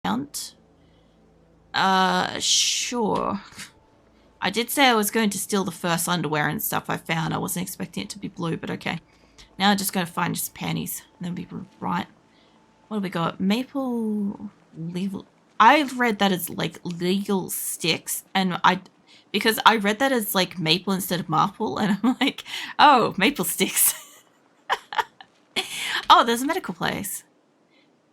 found? Sure. I did say I was going to steal the first underwear and stuff I found. I wasn't expecting it to be blue, but okay. Now I'm just going to find just panties. And then we'll be right. What do we got? Maple legal. I read that as like legal sticks, and because I read that as like maple instead of marple, and I'm like, oh, maple sticks. Oh, there's a medical place.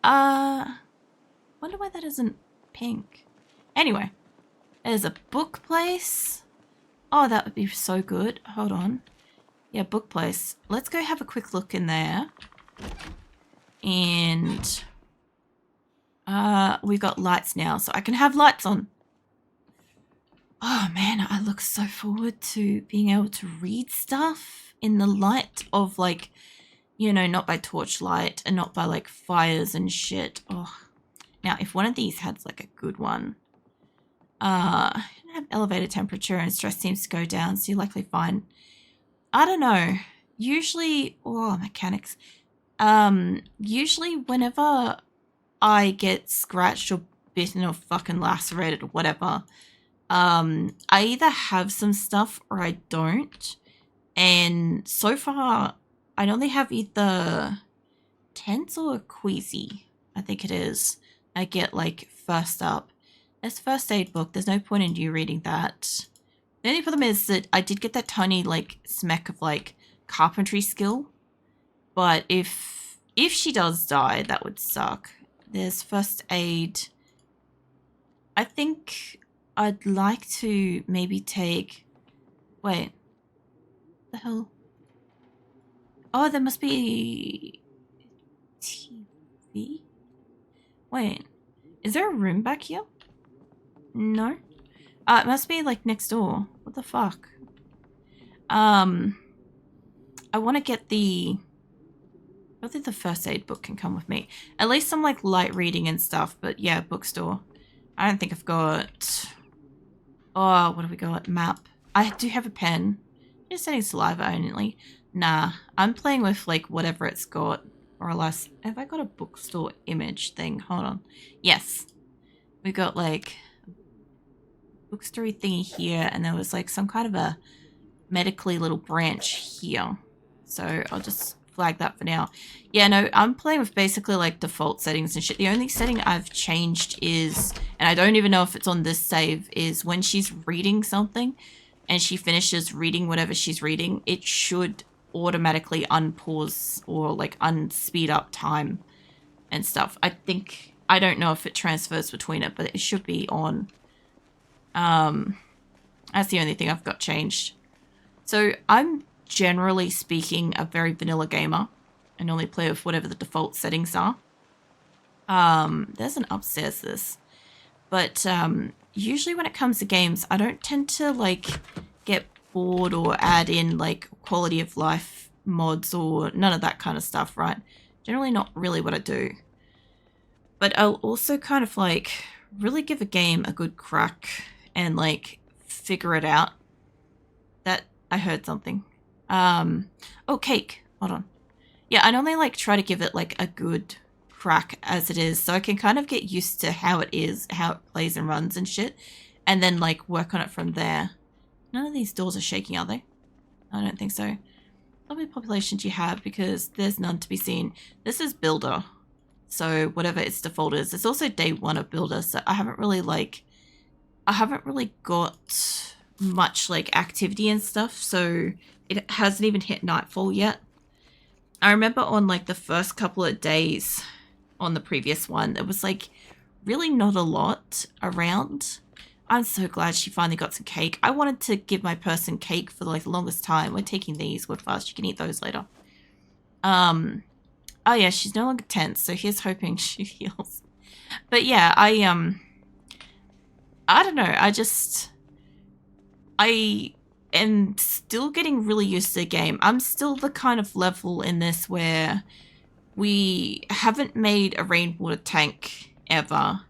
Wonder why that isn't pink. Anyway, there's a book place. Oh, that would be so good. Hold on. Yeah, book place. Let's go have a quick look in there. And we got lights now, so I can have lights on. Oh man, I look so forward to being able to read stuff in the light of like, you know, not by torchlight and not by like fires and shit. Oh, now if one of these had like a good one, have elevated temperature and stress seems to go down, so you're likely fine. I don't know. Usually, mechanics. Usually whenever I get scratched or bitten or fucking lacerated or whatever, I either have some stuff or I don't. And so far, I only have either tense or queasy, I think it is. I get like first up. There's first aid book. There's no point in you reading that. The only problem is that I did get that tiny like smack of like carpentry skill. But if she does die, that would suck. There's first aid. I think I'd like to maybe take... Wait. The hell? Oh, there must be... TV? Wait. Is there a room back here? No? It must be like next door. What the fuck? I want to get the... I think the first aid book can come with me. At least some like light reading and stuff, but yeah, bookstore. I don't think I've got... Oh, what have we got? Map. I do have a pen. Just setting saliva only. Nah, I'm playing with like whatever it's got. Or else, have I got a bookstore image thing? Hold on. Yes. We got like bookstore thingy here, and there was like some kind of a medically little branch here. So I'll just flag that for now. Yeah, no, I'm playing with basically like default settings and shit. The only setting I've changed is, and I don't even know if it's on this save, is when she's reading something and she finishes reading whatever she's reading, it should automatically unpause or like unspeed up time and stuff. I don't know if it transfers between it, but it should be on. That's the only thing I've got changed. So I'm generally speaking a very vanilla gamer and only play with whatever the default settings are. There's an upstairs this, but usually when it comes to games, I don't tend to like get bored or add in like quality of life mods or none of that kind of stuff, right? Generally not really what I do. But I'll also kind of like really give a game a good crack and like figure it out. That I heard something. Oh, cake. Hold on. Yeah, I normally like try to give it like a good crack as it is, so I can kind of get used to how it is, how it plays and runs and shit, and then like work on it from there. None of these doors are shaking, are they? I don't think so. How many population do you have? Because there's none to be seen. This is builder, so whatever its default is. It's also day 1 of builder, so I haven't really got much like activity and stuff, so it hasn't even hit nightfall yet. I remember on like the first couple of days on the previous one, there was like really not a lot around. I'm so glad she finally got some cake. I wanted to give my person cake for like the longest time. We're taking these with us. You can eat those later. Oh yeah, she's no longer tense, so here's hoping she heals. But yeah, I don't know. I am still getting really used to the game. I'm still the kind of level in this where we haven't made a rainwater tank ever.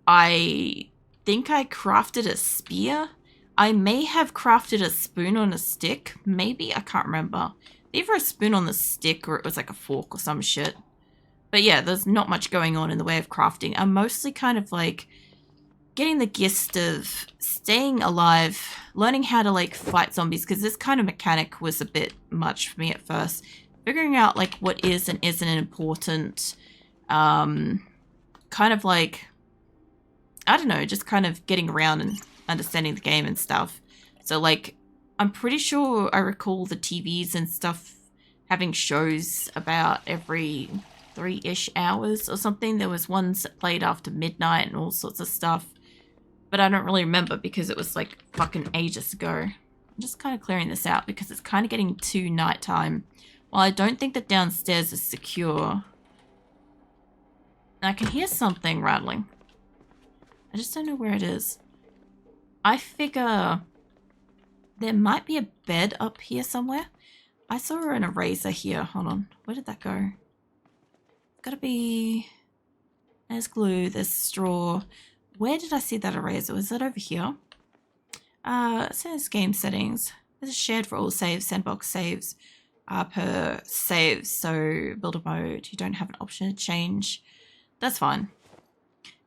I think I crafted a spear. I may have crafted a spoon on a stick. Maybe, I can't remember. Either a spoon on the stick or it was like a fork or some shit. But yeah, there's not much going on in the way of crafting. I'm mostly kind of like getting the gist of staying alive, learning how to like fight zombies, because this kind of mechanic was a bit much for me at first. Figuring out like what is and isn't important, kind of like, I don't know, just kind of getting around and understanding the game and stuff. So like, I'm pretty sure I recall the TVs and stuff having shows about every 3-ish hours or something. There was ones that played after midnight and all sorts of stuff. But I don't really remember because it was like fucking ages ago. I'm just kind of clearing this out because it's kind of getting to nighttime. While I don't think that downstairs is secure. And I can hear something rattling. I just don't know where it is. I figure there might be a bed up here somewhere. I saw an eraser here. Hold on. Where did that go? Gotta be... There's glue. There's straw. Where did I see that eraser? Was that over here? It says game settings. This is shared for all saves. Sandbox saves per save. So builder mode. You don't have an option to change. That's fine.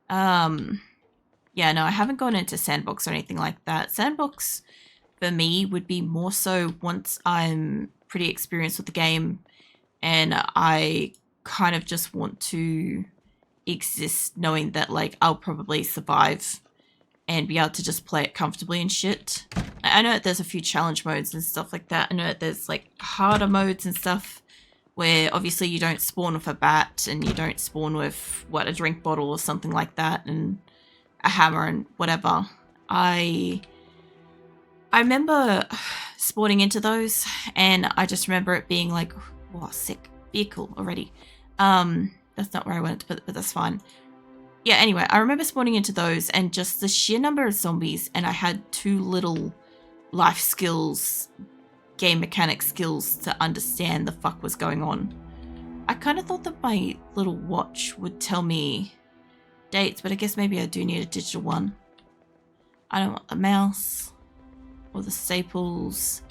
Yeah, no, I haven't gone into sandbox or anything like that. Sandbox for me would be more so once I'm pretty experienced with the game and I kind of just want to exist knowing that like I'll probably survive and be able to just play it comfortably and shit. I know that there's a few challenge modes and stuff like that. I know that there's like harder modes and stuff where obviously you don't spawn with a bat and you don't spawn with what, a drink bottle or something like that and a hammer and whatever. I remember spawning into those and I just remember it being like, oh, sick vehicle already. That's not where I went, but that's fine. Yeah, anyway, I remember spawning into those and just the sheer number of zombies, and I had too little life skills, game mechanic skills to understand the fuck was going on. I kind of thought that my little watch would tell me dates, but I guess maybe I do need a digital one. I don't want the mouse or the staples.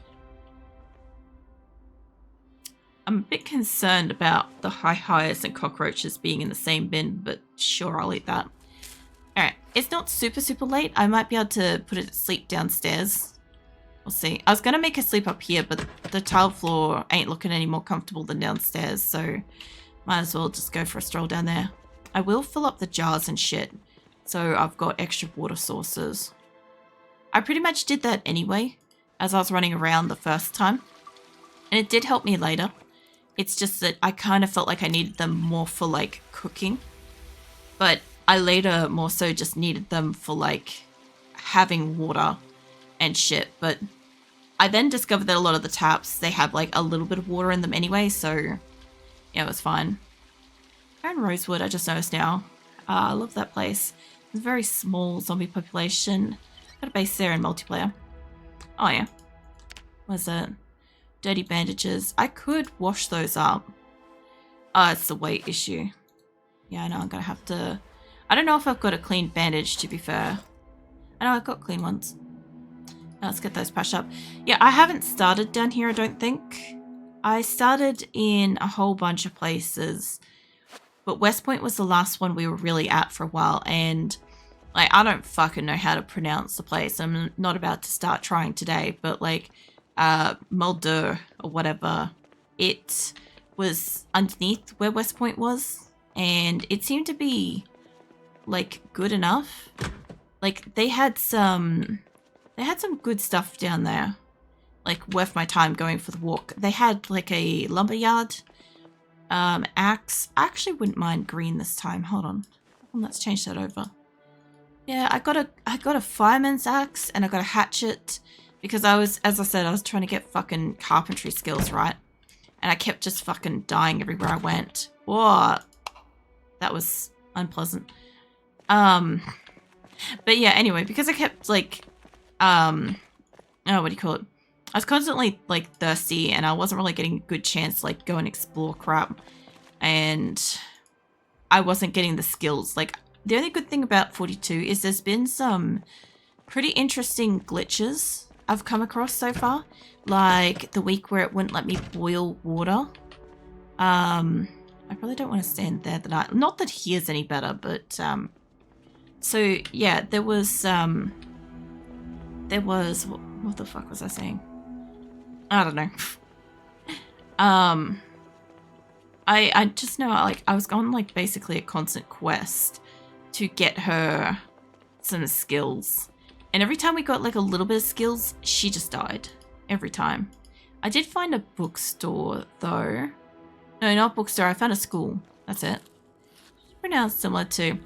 I'm a bit concerned about the hyacinths and cockroaches being in the same bin, but sure, I'll eat that. Alright, it's not super late. I might be able to put it to sleep downstairs. We'll see. I was going to make her sleep up here, but the tile floor ain't looking any more comfortable than downstairs, so might as well just go for a stroll down there. I will fill up the jars and shit, so I've got extra water sources. I pretty much did that anyway, as I was running around the first time, and it did help me later. It's just that I kind of felt like I needed them more for like cooking, but I later more so just needed them for like having water and shit. But I then discovered that a lot of the taps, they have like a little bit of water in them anyway, so yeah, it was fine. And Rosewood, I just noticed now. I love that place. It's a very small zombie population. Got a base there in multiplayer. Oh yeah. Where's that? Dirty bandages. I could wash those up. Oh, it's the weight issue. Yeah, I know I'm gonna have to... I don't know if I've got a clean bandage, to be fair. I know I've got clean ones. Now let's get those patched up. Yeah, I haven't started down here, I don't think. I started in a whole bunch of places. But West Point was the last one we were really at for a while. And like, I don't fucking know how to pronounce the place. I'm not about to start trying today. But like... Mulder or whatever, it was underneath where West Point was, and it seemed to be like good enough. Like they had some good stuff down there, like worth my time going for the walk. They had like a lumberyard, axe. I actually wouldn't mind green this time. Hold on, let's change that over. Yeah, I got a fireman's axe and I got a hatchet. Because as I said, I was trying to get fucking carpentry skills, right? And I kept just fucking dying everywhere I went. Whoa. That was unpleasant. But yeah, anyway, because I kept like, oh, what do you call it? I was constantly like thirsty and I wasn't really getting a good chance to like go and explore crap. And I wasn't getting the skills. Like the only good thing about 42 is there's been some pretty interesting glitches I've come across so far, like the week where it wouldn't let me boil water. I probably don't want to stand there the night. Not that here's any better, but so yeah, there was what the fuck was I saying? I don't know. I just know, like, I was on, like, basically a constant quest to get her some skills. And every time we got, like, a little bit of skills, she just died. Every time. I did find a bookstore, though. No, not bookstore. I found a school. That's it. Pronounced similar to...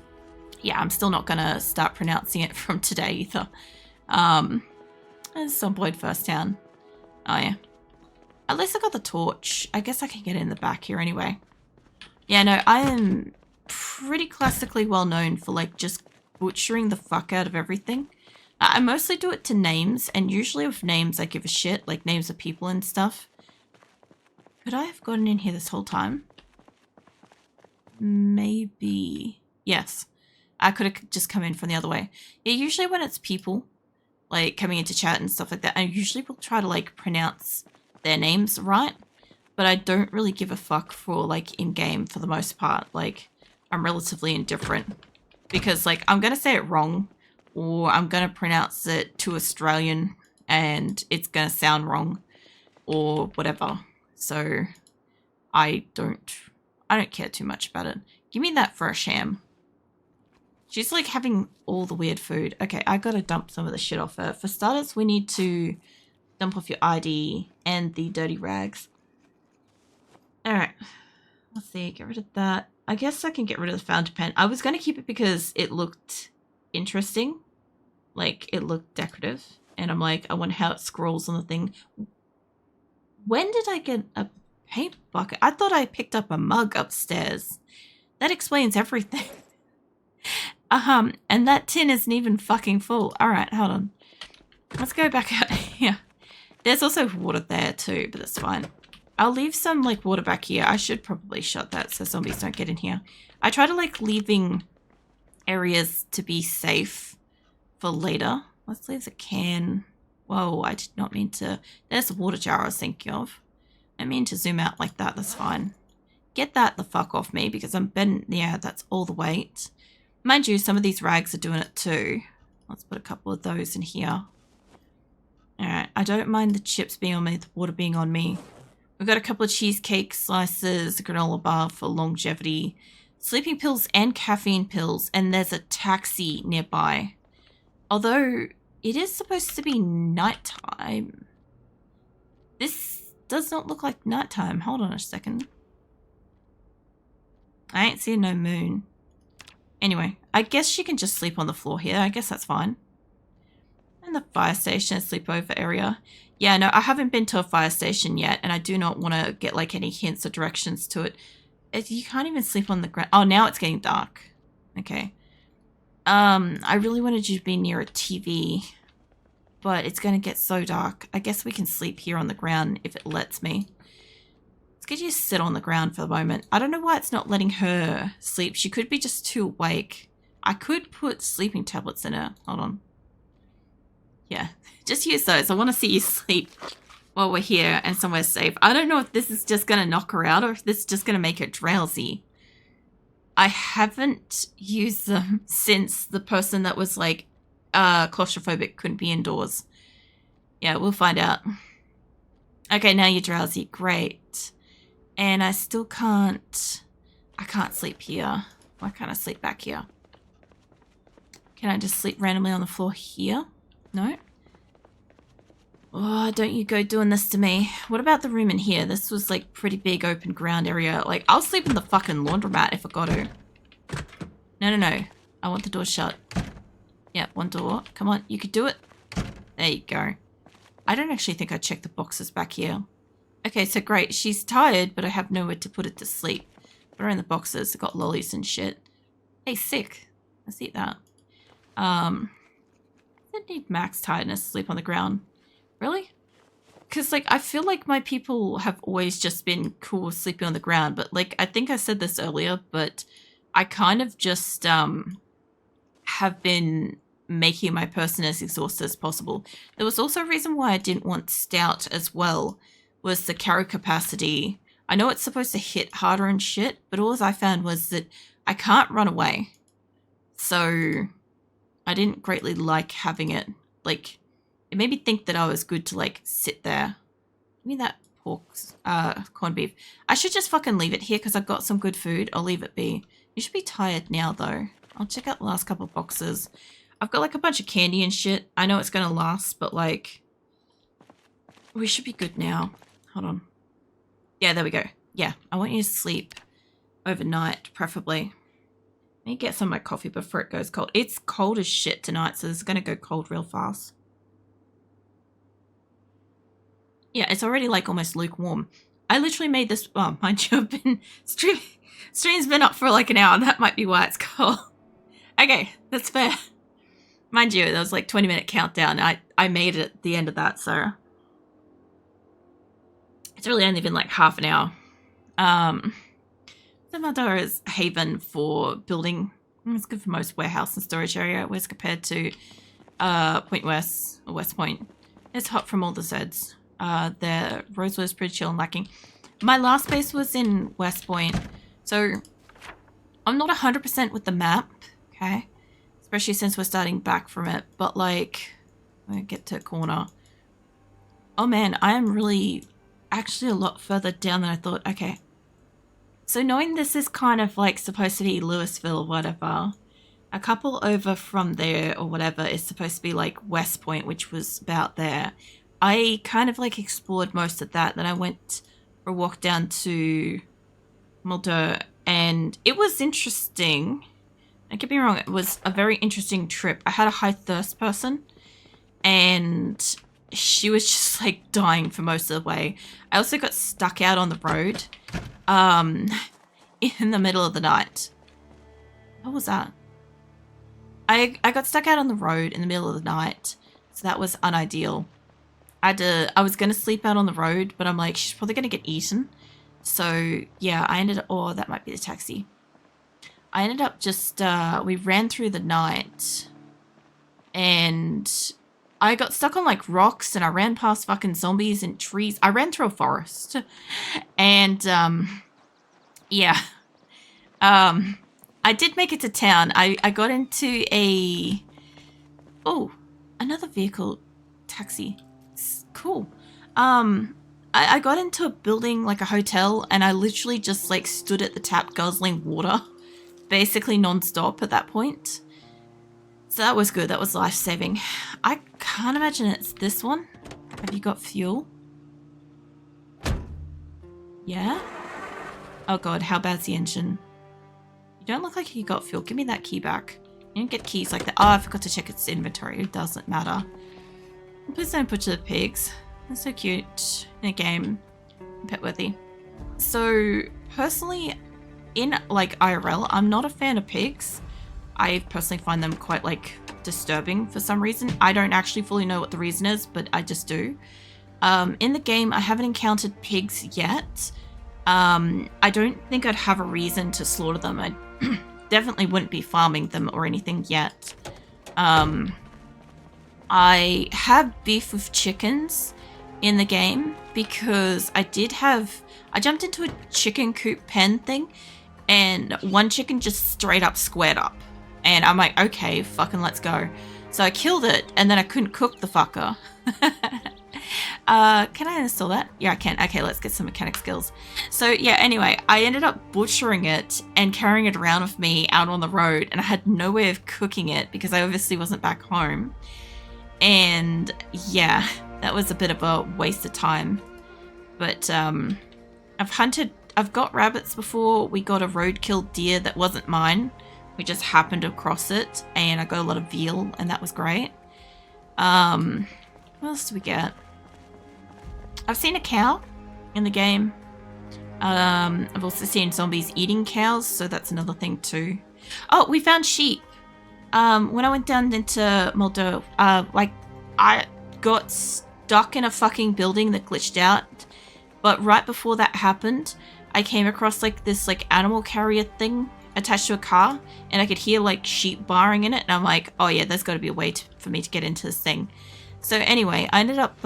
Yeah, I'm still not gonna start pronouncing it from today, either. There's Zomboid First Town. Oh, yeah. At least I got the torch. I guess I can get in the back here anyway. Yeah, no, I am pretty classically well known for, like, just butchering the fuck out of everything. I mostly do it to names, and usually with names I give a shit, like names of people and stuff. Could I have gotten in here this whole time? Maybe. Yes. I could have just come in from the other way. Yeah, usually when it's people, like, coming into chat and stuff like that, I usually will try to, like, pronounce their names right, but I don't really give a fuck for, like, in-game for the most part. Like, I'm relatively indifferent because, like, I'm gonna say it wrong, or I'm gonna pronounce it too Australian and it's gonna sound wrong, or whatever. So I don't care too much about it. Give me that fresh ham. She's like having all the weird food. Okay, I gotta dump some of the shit off her. For starters, we need to dump off your ID and the dirty rags. Alright. Let's see, get rid of that. I guess I can get rid of the fountain pen. I was gonna keep it because it looked interesting. Like, it looked decorative. And I'm like, I wonder how it scrolls on the thing. When did I get a paint bucket? I thought I picked up a mug upstairs. That explains everything. And that tin isn't even fucking full. Alright, hold on. Let's go back out here. There's also water there too, but that's fine. I'll leave some, like, water back here. I should probably shut that so zombies don't get in here. I try to, like, leaving areas to be safe for later. Let's leave the can. Whoa, I did not mean to. There's the water jar I was thinking of. I mean to zoom out like that. That's fine. Get that the fuck off me because I'm bending. Yeah, that's all the weight. Mind you, some of these rags are doing it too. Let's put a couple of those in here. Alright, I don't mind the chips being on me, the water being on me. We've got a couple of cheesecake slices, a granola bar for longevity, sleeping pills and caffeine pills, and there's a taxi nearby. Although, it is supposed to be nighttime. This does not look like nighttime. Hold on a second. I ain't seeing no moon. Anyway, I guess she can just sleep on the floor here. I guess that's fine. And the fire station, sleepover area. Yeah, no, I haven't been to a fire station yet, and I do not want to get, like, any hints or directions to it. You can't even sleep on the ground. Oh, now it's getting dark. Okay. I really wanted you to be near a TV, but it's going to get so dark. I guess we can sleep here on the ground if it lets me. Let's get you to sit on the ground for the moment. I don't know why it's not letting her sleep. She could be just too awake. I could put sleeping tablets in her. Hold on. Yeah, just use those. I want to see you sleep while we're here and somewhere safe. I don't know if this is just going to knock her out or if this is just going to make her drowsy. I haven't used them since the person that was like claustrophobic couldn't be indoors. Yeah, we'll find out. Okay, now you're drowsy. Great. And I still can't... I can't sleep here. Why can't I sleep back here? Can I just sleep randomly on the floor here? No? Oh, don't you go doing this to me. What about the room in here? This was like pretty big open ground area. Like, I'll sleep in the fucking laundromat if I got to. No. I want the door shut. Yeah, one door. Come on, you could do it. There you go. I don't actually think I checked the boxes back here. Okay, so great. She's tired, but I have nowhere to put it to sleep. Put her in the boxes. I've got lollies and shit. Hey, sick. Let's eat that. I need max tiredness to sleep on the ground. Really? Because, like, I feel like my people have always just been cool with sleeping on the ground. But, like, I think I said this earlier, but I kind of just have been making my person as exhausted as possible. There was also a reason why I didn't want stout as well, was the carry capacity I know it's supposed to hit harder and shit, but all I found was that I can't run away. So I didn't greatly like having it. Like, it made me think that I was good to, like, sit there. Give me that corned beef. I should just fucking leave it here because I've got some good food. I'll leave it be. You should be tired now, though. I'll check out the last couple of boxes. I've got, like, a bunch of candy and shit. I know it's going to last, but, like, we should be good now. Hold on. Yeah, there we go. Yeah, I want you to sleep overnight, preferably. Let me get some of my coffee before it goes cold. It's cold as shit tonight, so it's going to go cold real fast. Yeah, it's already like almost lukewarm. I literally made this, oh, mind you, I've been, stream's been up for like an hour. That might be why it's cold. Okay, that's fair. Mind you, that was like 20-minute countdown. I made it at the end of that, so. It's really only been like half an hour. Zomboid is a haven for building. It's good for most warehouse and storage area, whereas compared to Point West or West Point. It's hot from all the Zeds. The Rosewood is pretty chill and lacking. My last base was in West Point, so I'm not 100% with the map, okay? Especially since we're starting back from it, but like, I'm gonna get to a corner. Oh man, I am really actually a lot further down than I thought. Okay. So knowing this is kind of like supposed to be Louisville or whatever, a couple over from there or whatever is supposed to be like West Point, which was about there. I kind of like explored most of that. Then I went for a walk down to Mulder and it was interesting. Don't get me wrong, it was a very interesting trip. I had a high thirst person and she was just like dying for most of the way. I also got stuck out on the road in the middle of the night. What was that? I got stuck out on the road in the middle of the night, so that was unideal. I was going to sleep out on the road, but I'm like, she's probably going to get eaten. So yeah, I ended up, oh, that might be the taxi. I ended up just, we ran through the night and I got stuck on like rocks and I ran past fucking zombies and trees. I ran through a forest and, yeah. I did make it to town. I got into another vehicle taxi. It's cool. I got into a building, like a hotel, and I literally just like stood at the tap guzzling water, basically non-stop at that point. So that was good. That was life-saving. I can't imagine it's this one. Have you got fuel? Yeah? Oh god, how bad's the engine? You don't look like you got fuel. Give me that key back. You don't get keys like that. Oh, I forgot to check its inventory. It doesn't matter. Please don't butcher the pigs. They're so cute in a game. Pet worthy. So, personally, in like IRL, I'm not a fan of pigs. I personally find them quite like disturbing for some reason. I don't actually fully know what the reason is, but I just do. In the game, I haven't encountered pigs yet. I don't think I'd have a reason to slaughter them. I definitely wouldn't be farming them or anything yet. I have beef with chickens in the game because I jumped into a chicken coop pen thing and one chicken just straight up squared up. And I'm like, okay, fucking let's go. So I killed it and then I couldn't cook the fucker. Can I install that? Yeah, I can. Okay, let's get some mechanic skills. So yeah, anyway, I ended up butchering it and carrying it around with me out on the road and I had no way of cooking it because I obviously wasn't back home. And yeah, that was a bit of a waste of time. But I've got rabbits before. We got a roadkill deer that wasn't mine. We just happened across it and I got a lot of veal and that was great. What else do we get? I've seen a cow in the game. I've also seen zombies eating cows, so that's another thing too. Oh, we found sheep. When I went down into Moldo, like I got stuck in a fucking building that glitched out. But right before that happened, I came across like this like animal carrier thing attached to a car and I could hear like sheep barring in it. And I'm like, oh yeah, there's got to be a way for me to get into this thing. So anyway, I ended up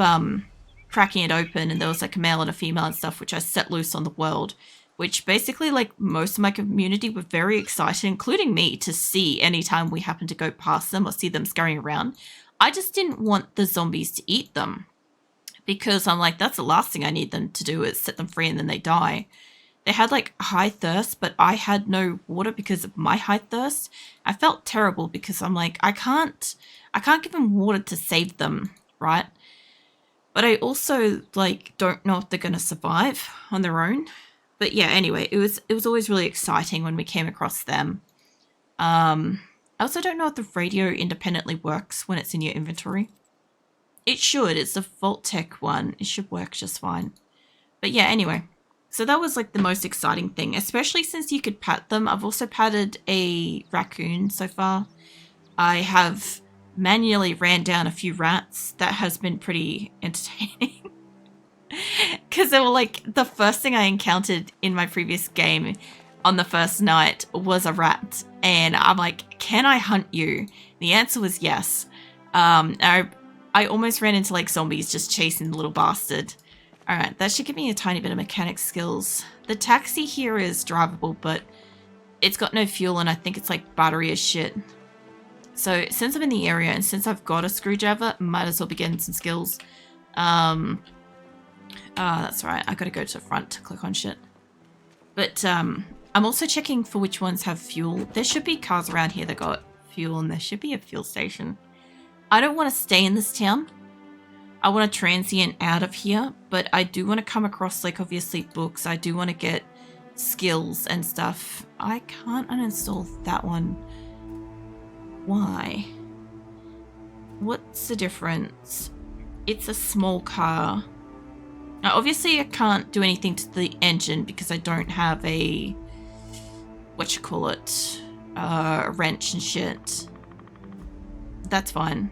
cracking it open, and there was like a male and a female and stuff, which I set loose on the world, which basically like most of my community were very excited, including me, to see anytime we happened to go past them or see them scurrying around. I just didn't want the zombies to eat them, because I'm like, that's the last thing I need them to do is set them free and then they die. They had like high thirst, but I had no water because of my high thirst. I felt terrible because I'm like, I can't give them water to save them, right? But I also like don't know if they're going to survive on their own. But yeah, anyway, it was always really exciting when we came across them. I also don't know if the radio independently works when it's in your inventory. It should. It's the Vault Tech one. It should work just fine. But yeah, anyway. So that was like the most exciting thing, especially since you could pat them. I've also patted a raccoon so far. I have manually ran down a few rats. That has been pretty entertaining. Because they were like the first thing I encountered in my previous game on the first night was a rat. And I'm like, can I hunt you? The answer was yes. I almost ran into like zombies just chasing the little bastard. Alright, that should give me a tiny bit of mechanic skills. The taxi here is drivable, but it's got no fuel and I think it's like battery as shit. So since I'm in the area and since I've got a screwdriver, might as well be getting some skills. That's right, I gotta go to the front to click on shit. But I'm also checking for which ones have fuel. There should be cars around here that got fuel and there should be a fuel station. I don't want to stay in this town. I want to transient out of here, but I do want to come across, like, obviously books. I do want to get skills and stuff. I can't uninstall that one. Why? What's the difference? It's a small car. Now, obviously, I can't do anything to the engine because I don't have a... a wrench and shit. That's fine.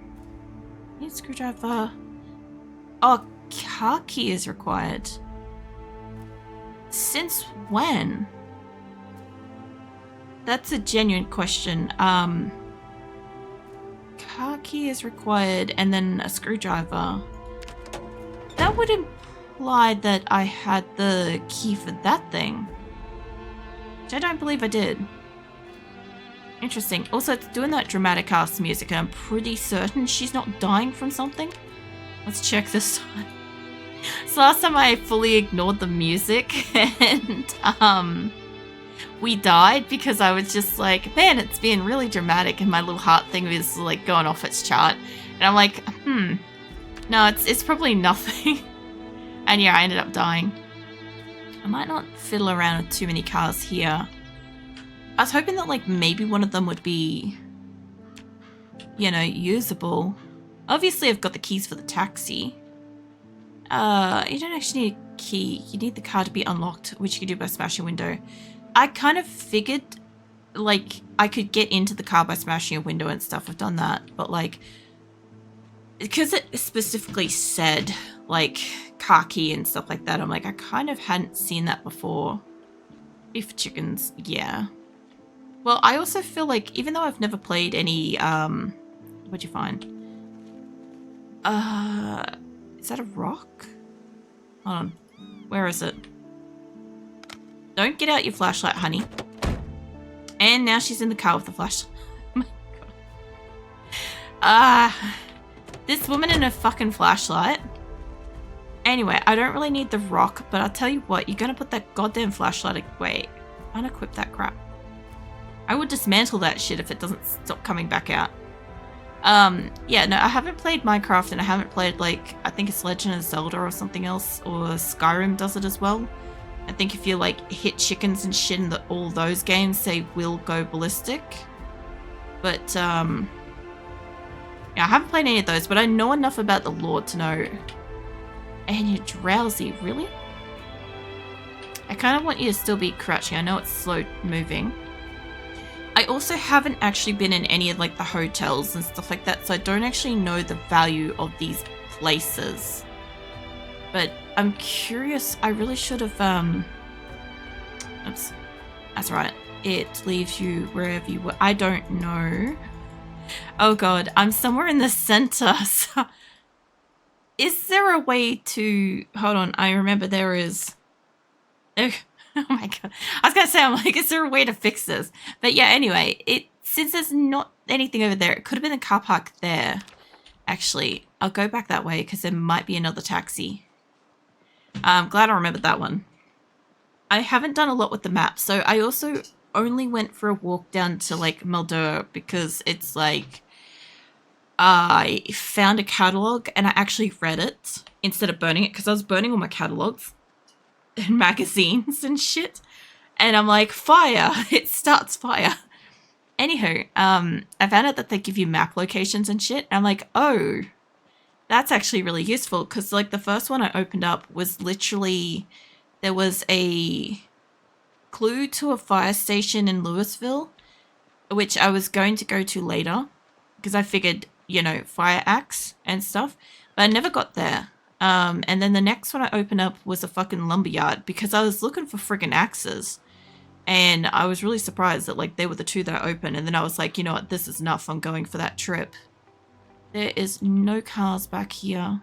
Need a screwdriver. Oh, car key is required. Since when? That's a genuine question. Car key is required and then a screwdriver. That would imply that I had the key for that thing. Which I don't believe I did. Interesting. Also, it's doing that dramatic ass music and I'm pretty certain she's not dying from something. Let's check this time. So last time I fully ignored the music and we died because I was just like, man, it's being really dramatic and my little heart thing was like going off its chart. And I'm like, no, it's probably nothing. And yeah, I ended up dying. I might not fiddle around with too many cars here. I was hoping that like maybe one of them would be, you know, usable. Obviously, I've got the keys for the taxi. You don't actually need a key. You need the car to be unlocked, which you can do by smashing a window. I kind of figured, like, I could get into the car by smashing a window and stuff. I've done that. But, like, because it specifically said, like, car key and stuff like that, I'm like, I kind of hadn't seen that before. Beef chickens, yeah. Well, I also feel like, even though I've never played any, what'd you find? Is that a rock? Hold on. Where is it? Don't get out your flashlight, honey. And now she's in the car with the flashlight. Oh my god. This woman in a fucking flashlight. Anyway, I don't really need the rock, but I'll tell you what, you're gonna put that goddamn flashlight away. Unequip that crap. I would dismantle that shit if it doesn't stop coming back out. Yeah, no, I haven't played Minecraft and I haven't played, like, I think it's Legend of Zelda or something else, or Skyrim does it as well. I think if you, like, hit chickens and shit in all those games, they will go ballistic. But, yeah, I haven't played any of those, but I know enough about the lore to know. And you're drowsy, really? I kind of want you to still be crouching. I know it's slow moving. I also haven't actually been in any of like the hotels and stuff like that, so I don't actually know the value of these places. But I'm curious. I really should have oops. That's right. It leaves you wherever you were. I don't know. Oh god, I'm somewhere in the center. So Is there a way to... Hold on, I remember there is... Oh my god. I was going to say, I'm like, is there a way to fix this? But yeah, anyway, since there's not anything over there, it could have been a car park there. Actually, I'll go back that way because there might be another taxi. I'm glad I remembered that one. I haven't done a lot with the map, so I also only went for a walk down to like Mulder because it's like I found a catalog and I actually read it instead of burning it because I was burning all my catalogs and magazines and shit. And I'm like, fire! It starts fire. Anywho, I found out that they give you map locations and shit. And I'm like, oh, that's actually really useful because like the first one I opened up was literally there was a clue to a fire station in Louisville, which I was going to go to later because I figured, you know, fire axe and stuff, but I never got there. And then the next one I opened up was a fucking lumberyard because I was looking for friggin' axes. And I was really surprised that like they were the two that I opened. And then I was like, you know what, this is enough. I'm going for that trip. There is no cars back here.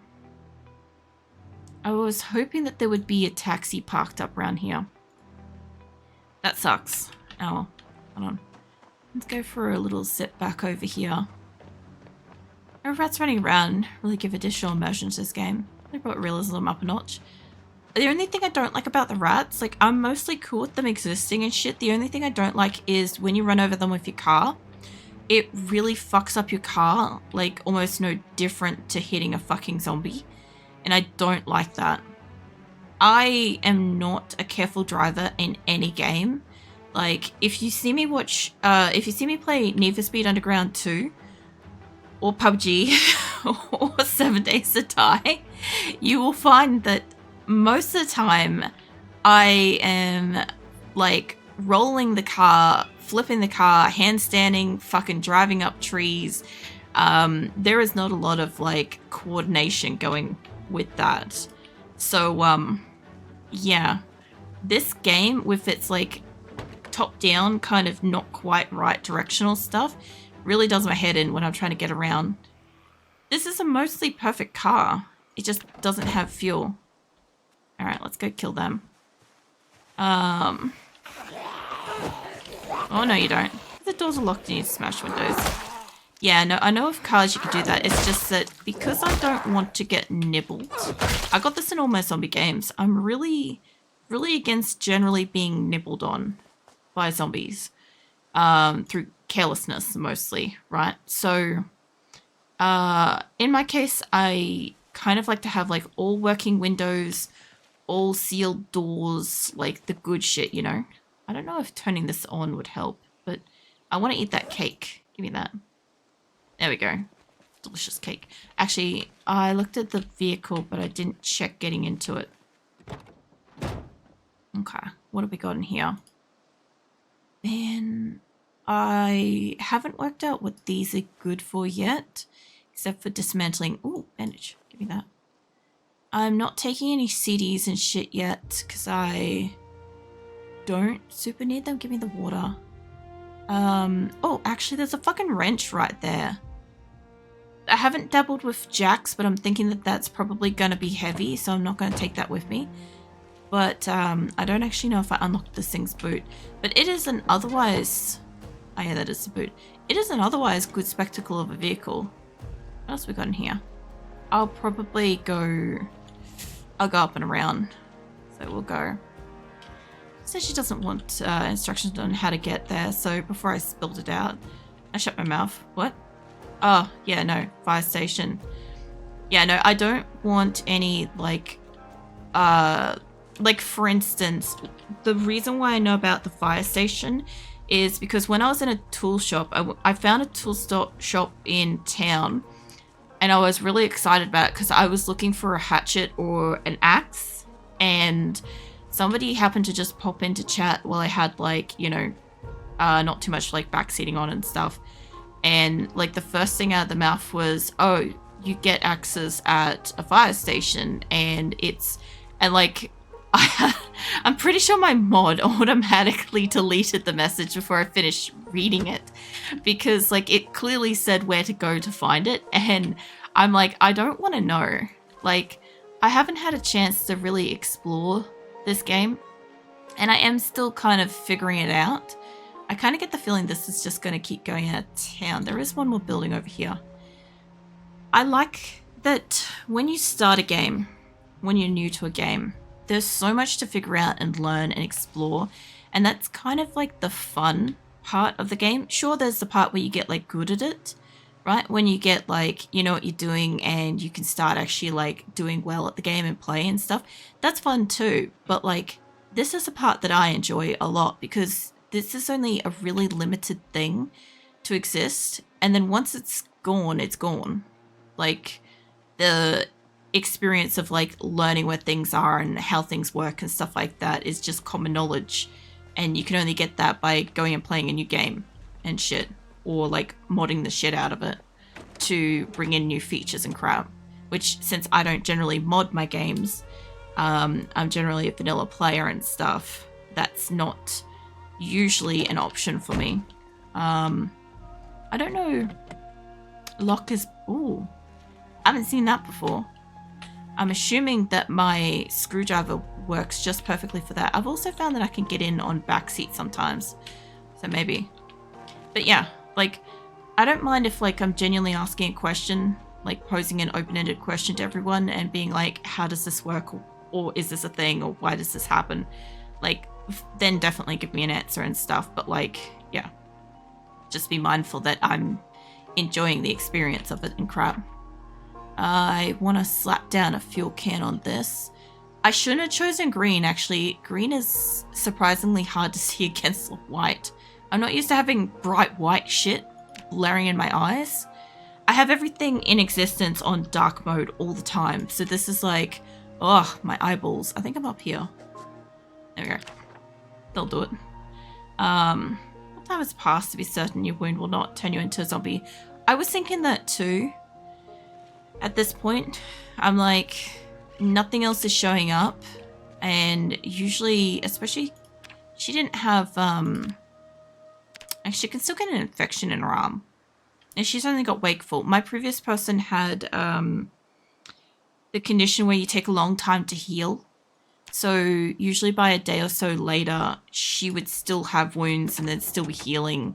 I was hoping that there would be a taxi parked up around here. That sucks. Oh, hold on. Let's go for a little sit back over here. Oh, rats running around really give additional immersion to this game. They brought realism up a notch. The only thing I don't like about the rats, like I'm mostly cool with them existing and shit. The only thing I don't like is when you run over them with your car, it really fucks up your car, like almost no different to hitting a fucking zombie. And I don't like that. I am not a careful driver in any game. Like if you see me play Need for Speed Underground 2 or PUBG or 7 Days to Die, you will find that most of the time I am like rolling the car, flipping the car, handstanding, fucking driving up trees. There is not a lot of like coordination going with that. So yeah, this game with its like top down kind of not quite right directional stuff really does my head in when I'm trying to get around. This is a mostly perfect car. It just doesn't have fuel. All right, let's go kill them. Oh no, you don't. The doors are locked and you smash windows. Yeah, no, I know of cars you can do that. It's just that because I don't want to get nibbled. I got this in all my zombie games. I'm really against generally being nibbled on by zombies. Through carelessness mostly, right? So in my case, I kind of like to have like all working windows, all sealed doors, like the good shit, you know? I don't know if turning this on would help, but I want to eat that cake. Give me that. There we go. Delicious cake. Actually, I looked at the vehicle, but I didn't check getting into it. Okay, what have we got in here? Then I haven't worked out what these are good for yet, except for dismantling. Ooh, bandage. Give me that. I'm not taking any CDs and shit yet because I don't super need them. Give me the water. Oh, actually, there's a fucking wrench right there. I haven't dabbled with jacks, but I'm thinking that that's probably going to be heavy, so I'm not going to take that with me. But I don't actually know if I unlocked this thing's boot. But it is an otherwise... Oh yeah, that is the boot. It is an otherwise good spectacle of a vehicle. What else we got in here? I'll probably go... I'll go up and around. So we'll go. So she doesn't want instructions on how to get there, so before I spilled it out, I shut my mouth. What? Oh, yeah, no. Fire station. Yeah, no, I don't want any, like, for instance, the reason why I know about the fire station is because when I was in a tool shop, I found a tool shop in town, and I was really excited about it because I was looking for a hatchet or an axe, and somebody happened to just pop into chat while I had, like, you know, not too much, like, backseating on and stuff. And, like, the first thing out of the mouth was, oh, you get axes at a fire station. And it's, and, like, I'm pretty sure my mod automatically deleted the message before I finished reading it. Because, like, it clearly said where to go to find it. And I'm like, I don't want to know. Like, I haven't had a chance to really explore this game, and I am still kind of figuring it out. I kind of get the feeling this is just going to keep going out of town. There is one more building over here. I like that when you start a game, when you're new to a game, there's so much to figure out and learn and explore, and that's kind of like the fun part of the game. Sure, there's the part where you get like good at it, right? When you get like, you know what you're doing and you can start actually like doing well at the game and play and stuff. That's fun too. But like, this is a part that I enjoy a lot because this is only a really limited thing to exist. And then once it's gone, it's gone. Like, the experience of like learning where things are and how things work and stuff like that is just common knowledge. And you can only get that by going and playing a new game and shit. Or like modding the shit out of it to bring in new features and crap. Which, since I don't generally mod my games, I'm generally a vanilla player and stuff, that's not usually an option for me. I don't know. Lock is... Ooh. I haven't seen that before. I'm assuming that my screwdriver works just perfectly for that. I've also found that I can get in on backseat sometimes. So maybe. But yeah, like, I don't mind if like I'm genuinely asking a question, like posing an open-ended question to everyone and being like, how does this work? Or is this a thing? Or why does this happen? Like, then definitely give me an answer and stuff. But like, yeah, just be mindful that I'm enjoying the experience of it and crap. I want to slap down a fuel can on this. I shouldn't have chosen green, actually. Green is surprisingly hard to see against white. I'm not used to having bright white shit blaring in my eyes. I have everything in existence on dark mode all the time. So this is like, oh, my eyeballs. I think I'm up here. There we go. They'll do it. What time has passed to be certain your wound will not turn you into a zombie? I was thinking that too. At this point, I'm like, nothing else is showing up. And usually, especially, she didn't have, actually, she can still get an infection in her arm. And she's only got wakeful. My previous person had, the condition where you take a long time to heal. So usually by a day or so later, she would still have wounds and then still be healing.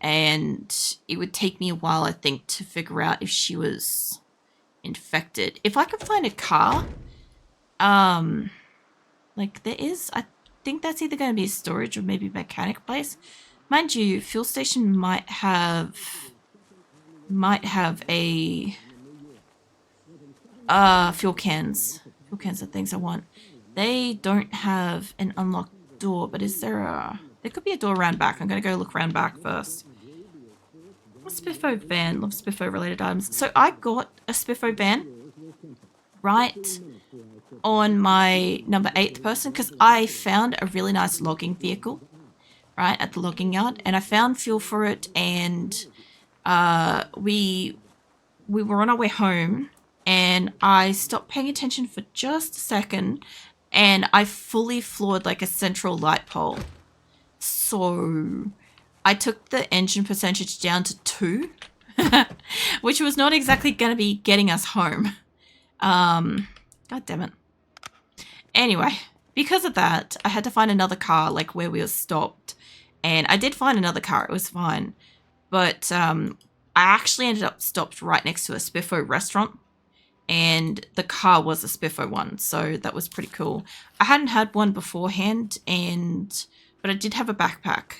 And it would take me a while, I think, to figure out if she was infected. If I could find a car, like there is, I think that's either going to be a storage or maybe a mechanic place. Mind you, fuel station might have a fuel cans. Fuel cans are things I want. They don't have an unlocked door, but is there a... There could be a door around back. I'm going to go look around back first. A Spiffo van. Love Spiffo related items. So I got a Spiffo van right on my number 8th person because I found a really nice logging vehicle right at the logging yard, and I found fuel for it, and we were on our way home, and I stopped paying attention for just a second, and I fully floored like a central light pole. So I took the engine percentage down to 2, which was not exactly going to be getting us home. God damn it. Anyway, because of that, I had to find another car like where we were stopped. And I did find another car. It was fine. But I actually ended up stopped right next to a Spiffo restaurant. And the car was a Spiffo one. So that was pretty cool. I hadn't had one beforehand, but I did have a backpack.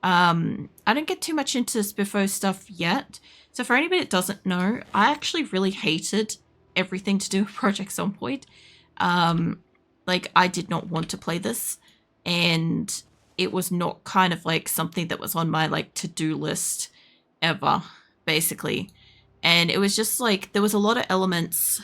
I don't get too much into Spiffo stuff yet. So for anybody that doesn't know, I actually really hated everything to do with Project Zomboid. Like, I did not want to play this, and it was not kind of like something that was on my like to-do list ever, basically. And it was just like, there was a lot of elements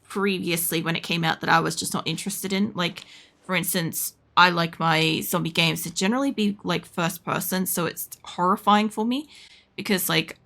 previously when it came out that I was just not interested in. Like, for instance, I like my zombie games to generally be like first person, so it's horrifying for me because like